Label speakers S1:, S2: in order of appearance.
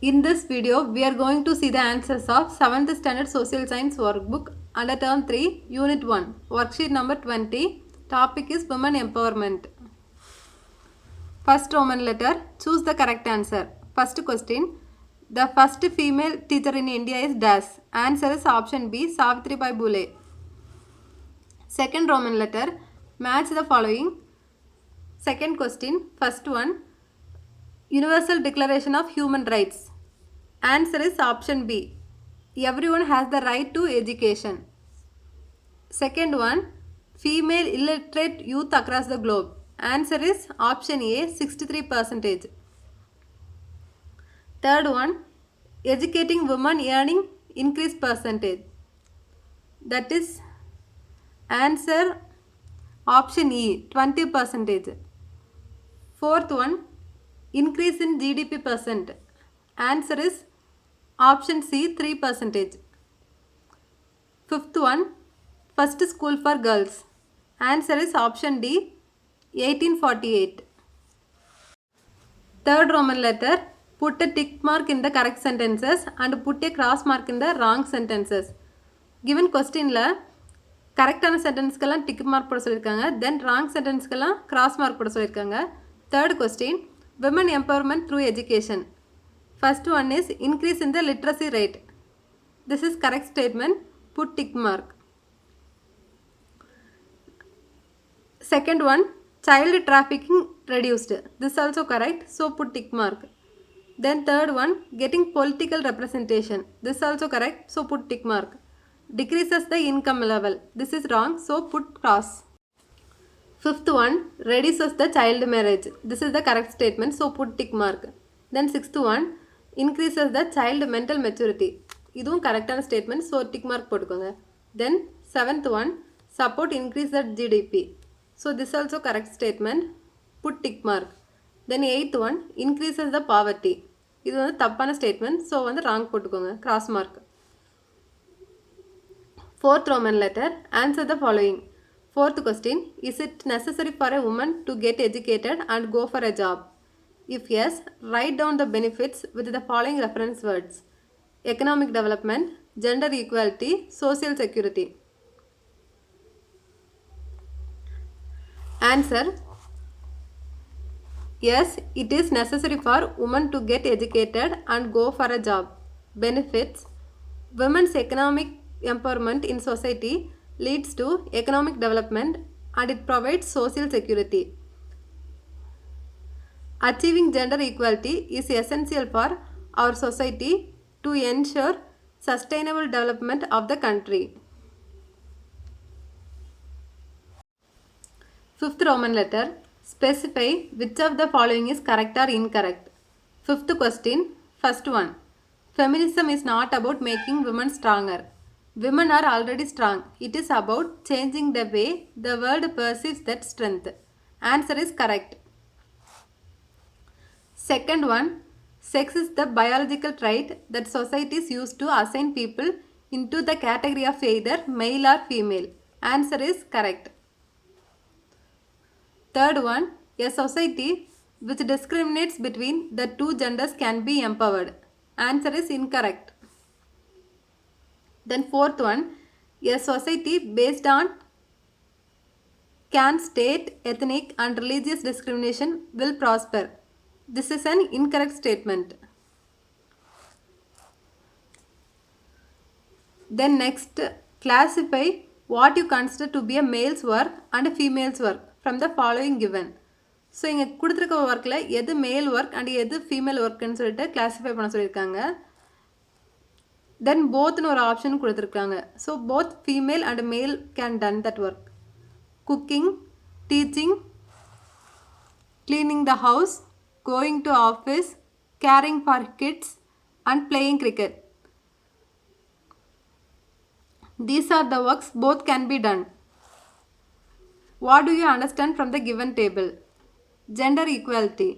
S1: In this video, we are going to see the answers of 7th Standard Social Science Workbook under Term 3, Unit 1, Worksheet number 20. Topic is Women Empowerment. First Roman letter, choose the correct answer. First question, the first female teacher in India is dash. Answer is option B, Savitribai Phule. Second Roman letter, match the following. Second question, first one, Universal Declaration of Human Rights. Answer is option B. Everyone has the right to education. Second one, female illiterate youth across the globe. Answer is option A, 63%. Third one, educating women earning increased percentage. That is answer option E, 20%. Fourth one, increase in GDP percent. Answer is option C, 3%. Fifth one, first school for girls. Answer is option D, 1848. Third Roman letter, put a tick mark in the correct sentences and put a cross mark in the wrong sentences. Given question la கரெக்டான சென்டென்ஸ்க்கெல்லாம் tick mark போட சொல்லியிருக்காங்க, தென் wrong சென்டென்ஸ்க்கெல்லாம் cross mark போட சொல்லியிருக்காங்க. Third question, women empowerment through education. First one is increase in the literacy rate. This is correct statement. Put tick mark. Second one, child trafficking reduced. This also correct. So put tick mark. Then third one, getting political representation. This also correct. So put tick mark. Decreases the income level. This is wrong. So put cross. Fifth one, reduces the child marriage. This is the correct statement. So put tick mark. Then sixth one, increases the child mental maturity. இதுவும் கரெக்டான statement. So tick mark போட்டுக்கோங்க. Then seventh one, support increase the GDP. So this also correct statement. Put tick mark. Then eighth one, increases the poverty. இது வந்து தப்பான statement. So வந்து wrong போட்டுக்கோங்க, cross mark. Fourth Roman letter, answer the following. Fourth question, is it necessary for a woman to get educated and go for a job? If yes, write down the benefits with the following reference words: economic development, gender equality, social security. Answer, yes, it is necessary for women to get educated and go for a job. Benefits, women's economic empowerment in society leads to economic development and it provides social security. Achieving gender equality is essential for our society to ensure sustainable development of the country. Fifth Roman letter, specify which of the following is correct or incorrect. Fifth question, first one, feminism is not about making women stronger. Women are already strong. It is about changing the way the world perceives that strength. Answer is correct. Second one, sex is the biological trait that societies use to assign people into the category of either male or female. Answer is correct. Third one, a society which discriminates between the two genders can be empowered. Answer is incorrect. Then fourth one, a society based on caste, state, ethnic and religious discrimination will prosper. This is an incorrect statement. Then next, classify what you consider to be a male's work and a female's work from the following given. So இங்கே கொடுத்துருக்க ஒர்க்கில் எது மேல் work and எது female ஒர்க்குன்னு சொல்லிட்டு classify பண்ண சொல்லியிருக்காங்க. தென் போத்னு ஒரு ஆப்ஷன் கொடுத்துருக்காங்க. ஸோ போத் ஃபீமேல் அண்ட் மேல் can done that work. Cooking, teaching, cleaning the house, going to office, caring for kids and playing cricket. These are the works both can be done. What do you understand from the given table? Gender equality.